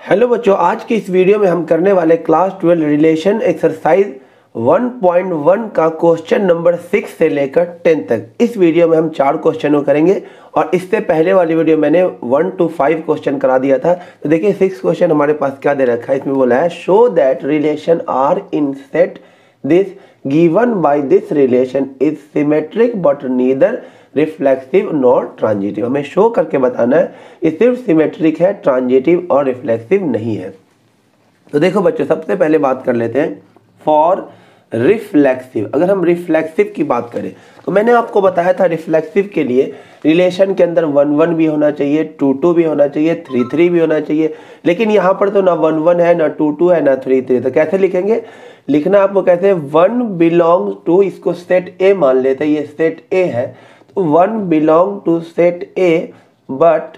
Hello बच्चों, आज की इस वीडियो में हम करने वाले क्लास 12 रिलेशन एक्सरसाइज 1.1 का क्वेश्चन नंबर 6 से लेकर 10 तक। इस वीडियो में हम 4 क्वेश्चनों करेंगे और इससे पहले वाली वीडियो मैंने 1 to 5 क्वेश्चन करा दिया था। तो देखिए 6 क्वेश्चन हमारे पास क्या दे रखा है। इसमें बोला है show that relation R in set this given by this relation is symmetric but neither reflexive nor transitive. हमें शो करके बताना है ये सिर्फ सिमेट्रिक है, ट्रांजिटिव और रिफ्लेक्सिव नहीं है। तो देखो बच्चों, सबसे पहले बात कर लेते हैं फॉर रिफ्लेक्सिव। अगर हम रिफ्लेक्सिव की बात करें तो मैंने आपको बताया था रिफ्लेक्सिव के लिए रिलेशन के अंदर 1-1 भी होना चाहिए, 2-2 भी होना चाहिए, 3-3 भी होना चाहिए। लेकिन यहाँ पर तो ना 1-1 है, ना 2-2 है, ना 3-3। तो कैसे लिखेंगे? लिखना आपको कहते हैं 1 बिलोंग्स टू, इसको सेट ए मान लेते हैं, ये सेट ए है। तो 1 belong to set A but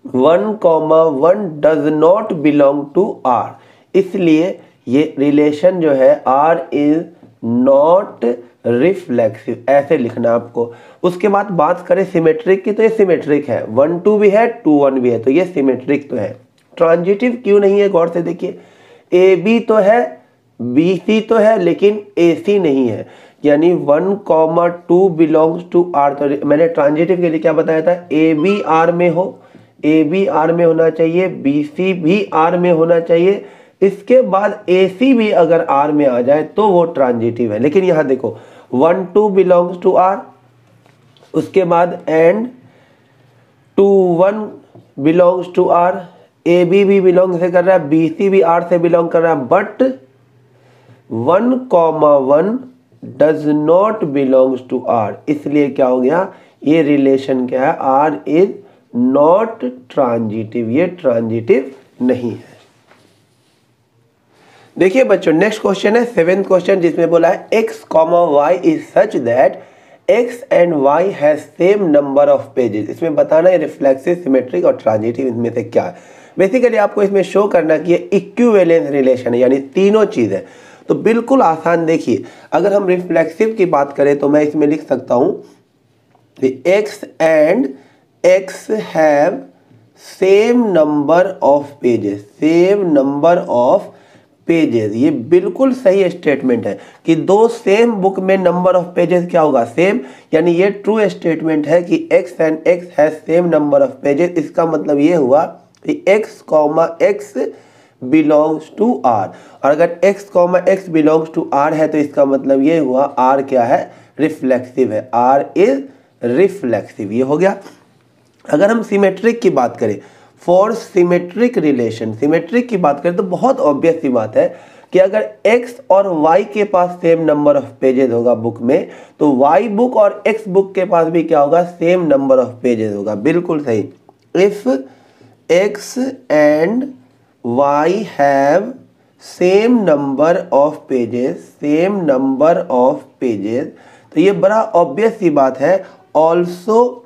1,1 does not belong to R. इसलिए ये रिलेशन जो है आर इज नॉट रिफ्लेक्सिव, ऐसे लिखना आपको। उसके बाद बात करें सिमेट्रिक की, तो ये सिमेट्रिक है, 1-2 भी है, 2-1 भी है, तो ये सिमेट्रिक तो है। ट्रांजिटिव क्यों नहीं है? गौर से देखिए, ए बी तो है, बी सी तो है, लेकिन ए सी नहीं है। यानी 1,2 बिलोंग्स टू आर। तो मैंने ट्रांजिटिव के लिए क्या बताया था? ए बी आर में हो, ए बी आर में होना चाहिए, बी सी भी आर में होना चाहिए, इसके बाद ए सी भी अगर आर में आ जाए तो वो ट्रांजिटिव है। लेकिन यहाँ देखो 1-2 बिलोंग्स टू आर, उसके बाद and 2-1 belongs to R, A B भी बिलोंग से कर रहा है, बी सी भी आर से बिलोंग कर रहा है, but 1,1 does not belongs to R. इसलिए क्या हो गया? ये रिलेशन क्या है? आर इज नॉट ट्रांजिटिव, ये ट्रांजिटिव नहीं है। देखिए बच्चों, नेक्स्ट क्वेश्चन है 7th क्वेश्चन, जिसमें बोला है x, y is such that x and y has same number of pages. इसमें बताना है रिफ्लेक्सिव, सिमेट्रिक और ट्रांजिटिव इनमें से क्या है। बेसिकली आपको इसमें शो करना कि ये इक्विवेलेंस रिलेशन है, यानी तीनों चीज है। तो बिल्कुल आसान। देखिए अगर हम रिफ्लेक्सिव की बात करें तो मैं इसमें लिख सकता हूं x and x have same number of pages, same number of pages. ये बिल्कुल सही स्टेटमेंट है कि दो सेम बुक में नंबर ऑफ पेजेस क्या होगा? सेम। यानी ये ट्रू स्टेटमेंट है कि x and x has same number of pages. इसका मतलब ये हुआ कि x, बिलोंग्स टू आर। और अगर x, बिलोंग्स टू आर है तो इसका मतलब ये हुआ आर क्या है? रिफ्लेक्सिव है, आर इज रिफ्लेक्सिव। ये हो गया। अगर हम सिमेट्रिक की बात करें, फॉर सिमेट्रिक रिलेशन, सिमेट्रिक की बात करें तो बहुत ऑब्वियस सी बात है कि अगर x और y के पास सेम नंबर ऑफ पेजेस होगा बुक में, तो y बुक और x बुक के पास भी क्या होगा? सेम नंबर ऑफ पेजेस होगा। बिल्कुल सही। If x and y have same number of pages, same number of pages, तो ये बड़ा ऑब्वियस सी बात है। Also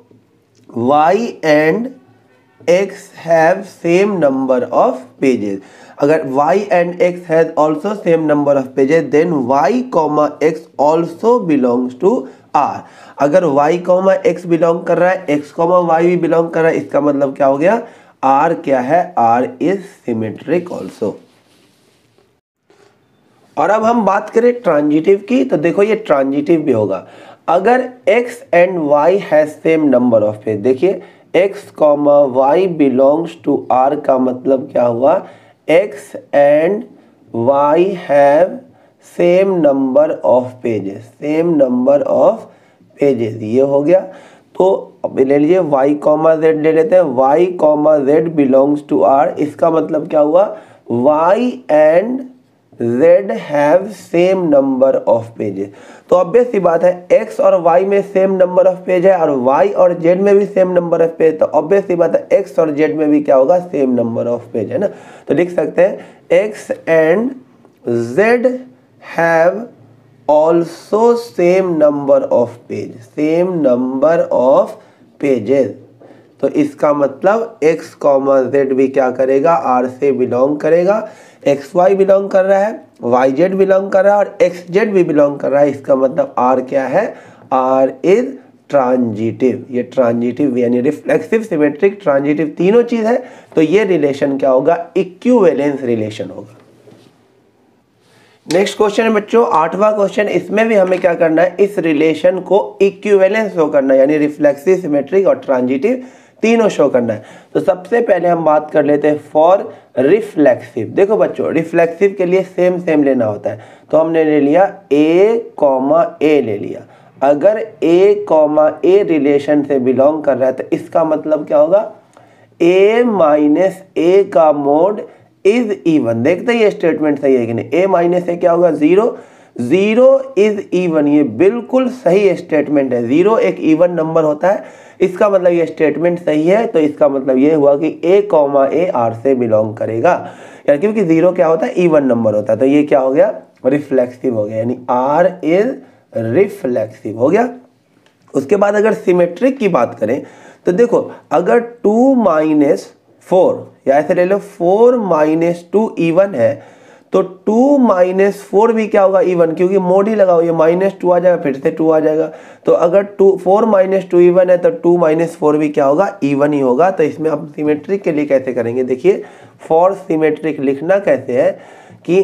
y and x have same number of pages. अगर y and x has also same number of pages, then y, x also belongs to r। अगर y, x belong कर रहा है, x, y भी belong कर रहा है, इसका मतलब क्या हो गया? r क्या है? r is symmetric also. और अब हम बात करें ट्रांजिटिव की, तो देखो ये ट्रांजिटिव भी होगा। अगर x and y has same number of page, देखिए x, y belongs to r का मतलब क्या हुआ? x and y have same number of pages, same number of pages. ये हो गया। तो अब ले लीजिए y, z ले लेते हैं। y, z belongs to r, इसका मतलब क्या हुआ? y and z have same number of pages. तो ऑब्वियस सी बात है, x और y में सेम नंबर ऑफ पेज है और y और z में भी सेम नंबर ऑफ पेज, तो ऑब्वियस सी बात है x और z में भी क्या होगा? सेम नंबर ऑफ पेज, है ना। तो लिख सकते हैं x and z have also same number of page, same number of pages. तो इसका मतलब x, z भी क्या करेगा? r से बिलोंग करेगा। xy बिलोंग कर रहा है, yz बिलोंग कर रहा है और xz भी बिलोंग कर रहा है। इसका मतलब r क्या है? r is transitive. ये ट्रांजिटिव यानी रिफ्लेक्सिव, सिमेट्रिक, ट्रांजिटिव तीनों चीज है, तो ये रिलेशन क्या होगा, इक्विवेलेंस रिलेशन होगा। नेक्स्ट क्वेश्चन है बच्चों 8वां क्वेश्चन। इसमें भी हमें क्या करना है, इस रिलेशन को इक्विवेलेंस शो करना है, यानी रिफ्लेक्सिव, सिमेट्रिक और ट्रांजिटिव तीनों शो करना है। तो सबसे पहले हम बात कर लेते हैं फॉर रिफ्लेक्सिव। देखो बच्चों, रिफ्लेक्सिव के लिए सेम लेना होता है, तो हमने ले लिया A, ले लिया। अगर A, रिलेशन से बिलोंग कर रहा है तो इसका मतलब क्या होगा, A माइनस A का मोड इज इवन। देखते हैं ये स्टेटमेंट सही है कि नहीं। A माइनस A क्या होगा, 0 इज इवन। ये बिल्कुल सही स्टेटमेंट है। 0 एक इवन नंबर होता है, इसका मतलब ये स्टेटमेंट सही है। तो इसका मतलब ये हुआ कि A, R से बिलोंग करेगा, यानी क्योंकि 0 क्या होता है, इवन नंबर होता है। तो ये क्या हो गया, रिफ्लेक्सिव हो गया, यानी R इज रिफ्लेक्सिव हो गया। उसके बाद अगर सिमेट्रिक की बात करें तो देखो, अगर 2 माइनस 4 या ऐसे ले लो 4 माइनस 2 इवन है, तो 2 माइनस 4 भी क्या होगा, इवन, क्योंकि मोड ही लगाओ, ये -2 आ जाएगा, फिर से 2 आ जाएगा। तो अगर 4 माइनस 2 इवन है तो 2 माइनस 4 भी क्या होगा, इवन ही होगा। तो इसमें हम सिमेट्रिक के लिए कैसे करेंगे, देखिए फॉर सिमेट्रिक लिखना कैसे है कि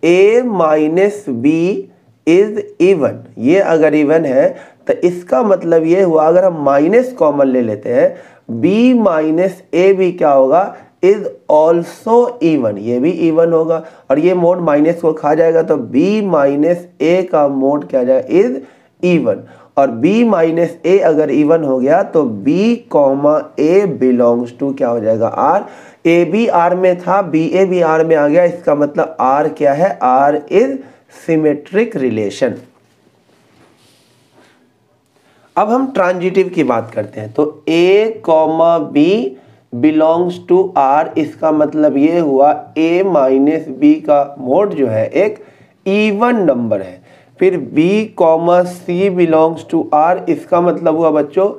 A minus B is even. ये अगर इवन है तो इसका मतलब ये हुआ, अगर हम माइनस कॉमन ले लेते हैं, B माइनस A भी क्या होगा, इज ऑल्सो इवन। ये भी इवन होगा और ये मोड माइनस को खा जाएगा, तो B माइनस A का मोड क्या जाएगा, इज इवन। और B माइनस A अगर इवन हो गया तो B, A बिलोंग्स टू क्या हो जाएगा, R। A भी R में था, BA भी R में आ गया, इसका मतलब R क्या है, R इज सिमेट्रिक रिलेशन। अब हम ट्रांजिटिव की बात करते हैं। तो A, B belongs to R, इसका मतलब ये हुआ A माइनस B का मोड जो है एक इवन नंबर है। फिर B, C belongs to R, इसका मतलब हुआ बच्चों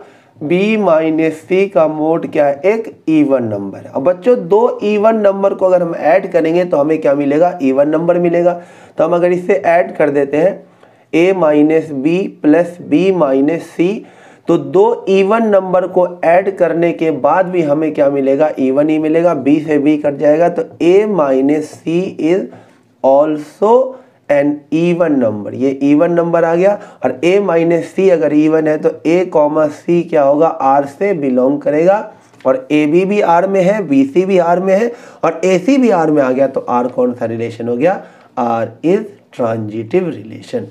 B माइनस C का मोड क्या है, एक इवन नंबर है। अब बच्चों दो इवन नंबर को अगर हम ऐड करेंगे तो हमें क्या मिलेगा, इवन नंबर मिलेगा। तो हम अगर इसे ऐड कर देते हैं A minus B plus B minus C, तो दो इवन नंबर को ऐड करने के बाद भी हमें क्या मिलेगा, इवन ही मिलेगा। B से B कट जाएगा तो A minus C is also an even number. ये इवन नंबर आ गया। और A माइनस C अगर इवन है तो A, C क्या होगा, R से बिलोंग करेगा। और AB भी R में है, BC भी R में है और AC भी R में आ गया, तो R कौन सा रिलेशन हो गया, R इज ट्रांजिटिव रिलेशन।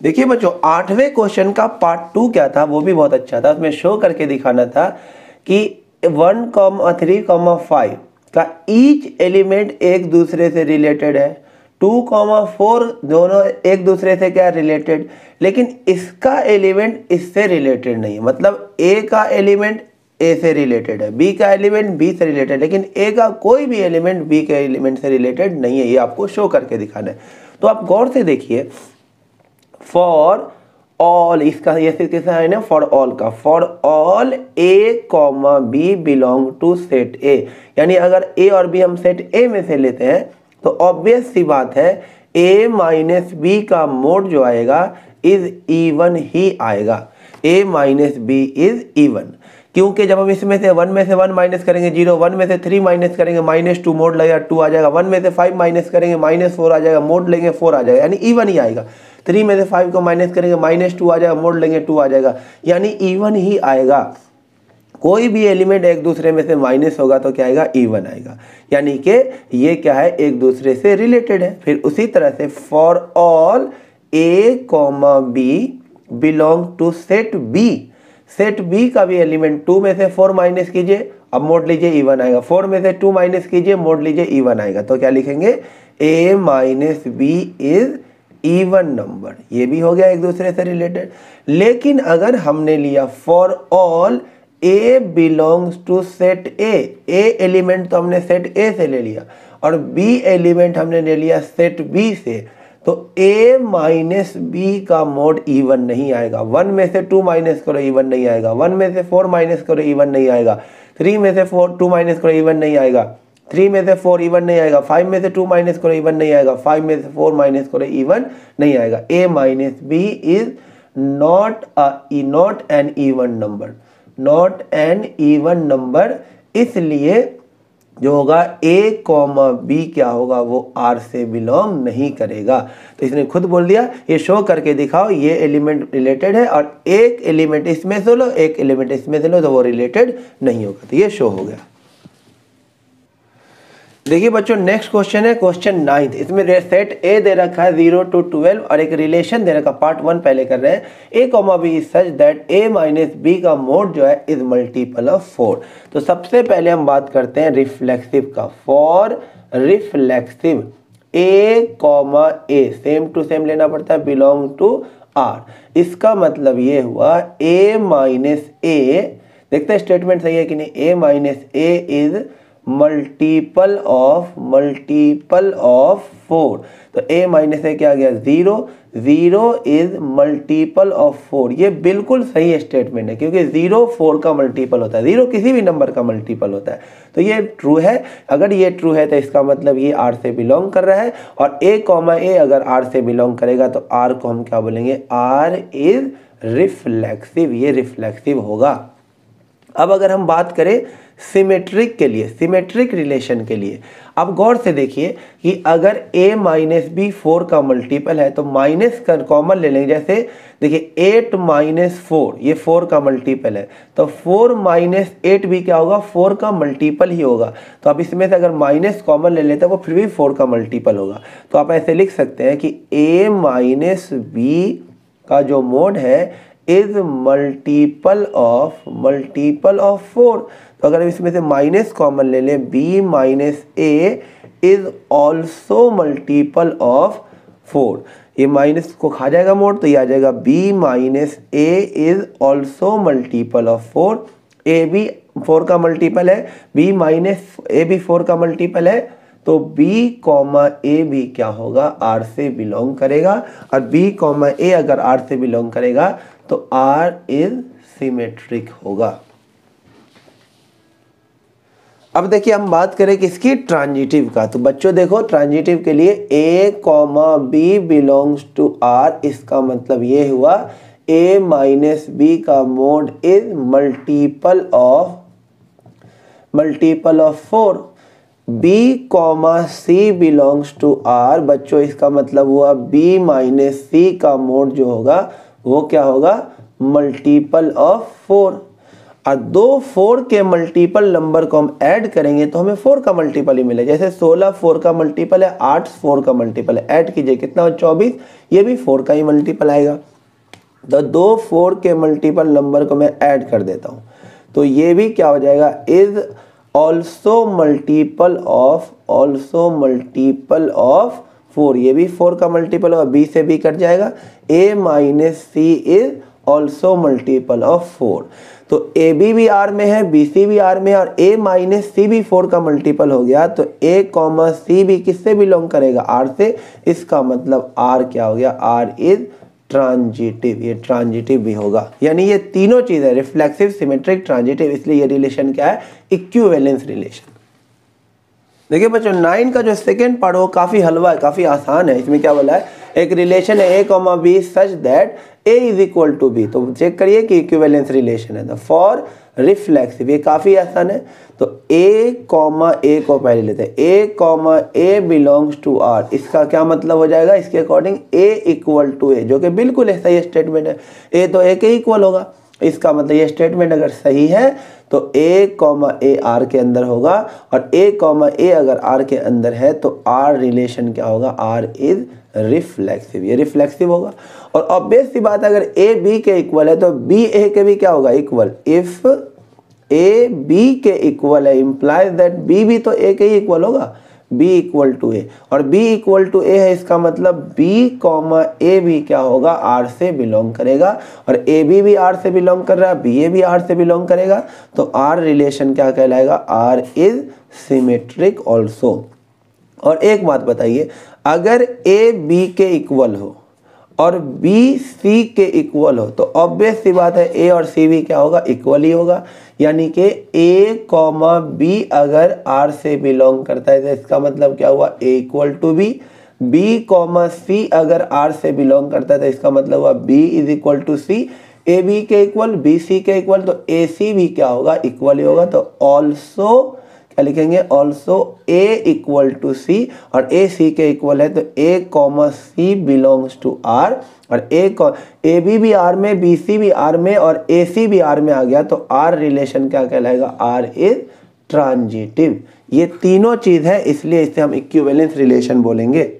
देखिए बच्चों 8वें क्वेश्चन का पार्ट 2 क्या था, वो भी बहुत अच्छा था। उसमें शो करके दिखाना था कि 1, 3, 5 का ईच एलिमेंट एक दूसरे से रिलेटेड है। 2, 4 दोनों एक दूसरे से क्या रिलेटेड, लेकिन इसका एलिमेंट इससे रिलेटेड नहीं है। मतलब A का एलिमेंट A से रिलेटेड है, B का एलिमेंट B से रिलेटेड, लेकिन A का कोई भी एलिमेंट B के एलिमेंट से रिलेटेड नहीं है। ये आपको शो करके दिखाना है। तो आप गौर से देखिए, फॉर ऑल, इसका ये कैसा है ना, फॉर ऑल का, for all A, B belong to set A, यानी अगर A और B हम सेट A में से लेते हैं तो ऑब्वियस सी बात है A माइनस B का मोड जो आएगा इज इवन ही आएगा। A minus B is even, क्योंकि जब हम इसमें से 1 में से 1 माइनस करेंगे 0, 1 में से 3 माइनस करेंगे -2 मोड लगेगा 2 आ जाएगा, 1 में से 5 माइनस करेंगे -4 आ जाएगा, मोड लेंगे 4 आ जाएगा, यानी इवन ही आएगा। 3 में से 5 को माइनस करेंगे -2 आ जाएगा, मोड लेंगे 2 आ जाएगा, यानी इवन ही आएगा। कोई भी एलिमेंट एक दूसरे में से माइनस होगा तो क्या आएगा, इवन आएगा, यानी कि ये क्या है, एक दूसरे से रिलेटेड है। फिर उसी तरह से for all A, B belong to set B, set B का भी एलिमेंट 2 में से 4 माइनस कीजिए, अब मोड लीजिए इवन आएगा, 4 में से 2 माइनस कीजिए, मोड लीजिए इवन आएगा। तो क्या लिखेंगे, A minus B is even number. ये भी हो गया एक दूसरे से रिलेटेड। लेकिन अगर हमने लिया for all A belongs to set A, A element तो हमने सेट A से ले लिया और B एलिमेंट हमने ले लिया सेट B से, तो A माइनस B का मोड इवन नहीं आएगा। 1 में से 2 माइनस करो, इवन नहीं आएगा। 1 में से 4 माइनस करो, इवन नहीं आएगा। 3 में से 2 माइनस करो, इवन नहीं आएगा। 3 में से 4 इवन नहीं आएगा, 5 में से 2 माइनस करो इवन नहीं आएगा, 5 में से 4 माइनस करो इवन नहीं आएगा। a minus B is not an even number, not an even number, इसलिए जो होगा a कॉमा बी क्या होगा, वो R से बिलोंग नहीं करेगा। तो इसने खुद बोल दिया, ये शो करके दिखाओ ये एलिमेंट रिलेटेड है और एक एलिमेंट इसमें से लो एक एलिमेंट इसमें से लो तो वो रिलेटेड नहीं होगा। तो ये शो हो गया। देखिए बच्चों नेक्स्ट क्वेश्चन है क्वेश्चन 9। इसमें सेट ए दे रखा है 0 to 12 और एक रिलेशन दे रखा, पार्ट 1 पहले कर रहे हैं। A comma B is such that A minus B का मोड जो है इज मल्टीपल ऑफ 4। तो सबसे पहले हम बात करते हैं रिफ्लेक्सिव का। फॉर reflexive A comma A same to same लेना पड़ता है, बिलोंग टू आर। इसका मतलब ये हुआ ए माइनस ए, देखते हैं स्टेटमेंट सही है कि नहीं। A minus A is multiple of 4। तो a माइनस ए क्या आ गया 0, 0 इज मल्टीपल ऑफ 4। ये बिल्कुल सही स्टेटमेंट है क्योंकि 0 4 का मल्टीपल होता है, 0 किसी भी नंबर का मल्टीपल होता है। तो ये ट्रू है। अगर ये ट्रू है तो इसका मतलब ये R से बिलोंग कर रहा है और a कॉमा ए अगर R से बिलोंग करेगा तो R को हम क्या बोलेंगे, R इज रिफ्लेक्सिव, ये रिफ्लेक्सिव होगा। अब अगर हम बात करें सिमेट्रिक के लिए, सिमेट्रिक रिलेशन के लिए, अब गौर से देखिए कि अगर a माइनस बी 4 का मल्टीपल है तो माइनस का कॉमन ले लेंगे। जैसे देखिए 8 माइनस 4 ये 4 का मल्टीपल है, तो 4 माइनस 8 भी क्या होगा, 4 का मल्टीपल ही होगा। तो आप इसमें से अगर माइनस कॉमन ले लेते हैं वो फिर भी 4 का मल्टीपल होगा। तो आप ऐसे लिख सकते हैं कि a माइनस बी का जो मोड है इज मल्टीपल ऑफ 4। तो अगर इसमें से माइनस कॉमन ले लें, b minus A is also multiple of 4। ये माइनस को खा जाएगा मोड तो ये आ जाएगा b minus A is also multiple of 4। ए भी 4 का मल्टीपल है, b माइनस ए भी 4 का मल्टीपल है, तो b कॉमा ए भी क्या होगा, R से बिलोंग करेगा। और b कॉमा ए अगर R से बिलोंग करेगा तो R इज सिमेट्रिक होगा। अब देखिए हम बात करें किसकी, ट्रांजिटिव का। तो बच्चों देखो ट्रांजिटिव के लिए a comma B belongs to R, इसका मतलब ये हुआ a माइनस बी का mod is multiple of 4। b comma C belongs to R, बच्चों इसका मतलब हुआ b माइनस सी का मोड जो होगा वो क्या होगा, मल्टीपल ऑफ 4। और दो 4 के मल्टीपल नंबर को हम ऐड करेंगे तो हमें 4 का मल्टीपल ही मिले। जैसे 16 4 का मल्टीपल है, 8 4 का मल्टीपल है, ऐड कीजिए कितना हो 24, ये भी 4 का ही मल्टीपल आएगा। तो दो 4 के मल्टीपल नंबर को मैं ऐड कर देता हूँ तो ये भी क्या हो जाएगा, इज ऑल्सो मल्टीपल ऑफ 4। ये भी 4 का मल्टीपल होगा, b से b कट जाएगा। a minus C is also multiple of 4। तो ए बी भी R में है, बी सी भी R में है और a माइनस सी भी 4 का मल्टीपल हो गया। तो a कॉमा सी भी किससे बिलोंग करेगा, R से। इसका मतलब R क्या हो गया, R इज ट्रांजिटिव, ये ट्रांजिटिव भी होगा। यानी ये तीनों चीज़ें रिफ्लेक्सिव, सिमेट्रिक, ट्रांजिटिव, इसलिए ये रिलेशन क्या है, इक्विवेलेंस रिलेशन। देखिए बच्चों 9 का जो सेकेंड पार्ट वो काफ़ी हलवा है, काफ़ी आसान है। इसमें क्या बोला है, एक रिलेशन है a comma B such that a is equal to B. तो चेक करिए कि इक्विवेलेंस रिलेशन है। तो फॉर रिफ्लेक्सिव ये काफ़ी आसान है। तो a कॉमा ए को पहले लेते हैं, a comma A belongs to R। इसका क्या मतलब हो जाएगा, इसके according a equal to A, जो कि बिल्कुल ऐसा ही स्टेटमेंट है, a तो a के इक्वल होगा। इसका मतलब ये स्टेटमेंट अगर सही है तो a कॉमा ए R के अंदर होगा और a कॉमा ए अगर R के अंदर है तो R रिलेशन क्या होगा, R इज रिफ्लेक्सिव, ये रिफ्लेक्सिव होगा। और ऑब्वियस सी बात है अगर a b के इक्वल है तो b a के भी क्या होगा, इक्वल। इफ a b के इक्वल है इंप्लाइज दैट b भी तो a के ही इक्वल होगा, b इक्वल टू ए। और b इक्वल टू ए है, इसका मतलब b कॉमा ए भी क्या होगा, R से बिलोंग करेगा। और ए बी भी R से बिलोंग कर रहा है, बी ए भी R से बिलोंग करेगा। तो R रिलेशन क्या कहलाएगा, R इज सिमेट्रिक ऑल्सो। और एक बात बताइए, अगर a b के इक्वल हो और b c के इक्वल हो तो ऑब्वियस सी बात है a और c भी क्या होगा, इक्वल ही होगा। यानी कि A कॉमा बी अगर R से बिलोंग करता है तो इसका मतलब क्या हुआ, A equal to B. B comma C अगर R से बिलोंग करता है तो इसका मतलब हुआ B is equal to C. A B के इक्वल, बी सी के इक्वल, तो ए सी भी क्या होगा, इक्वल ही होगा। तो ऑल्सो क्या लिखेंगे, also A equal to C, और ए सी के इक्वल है तो A comma C belongs to R, और ए बी आर में, बी सी भी आर में, और ए सी भी आर में आ गया तो आर रिलेशन क्या कहलाएगा, आर इज ट्रांजिटिव। ये तीनों चीज है, इसलिए इसे हम इक्विवेलेंस रिलेशन बोलेंगे।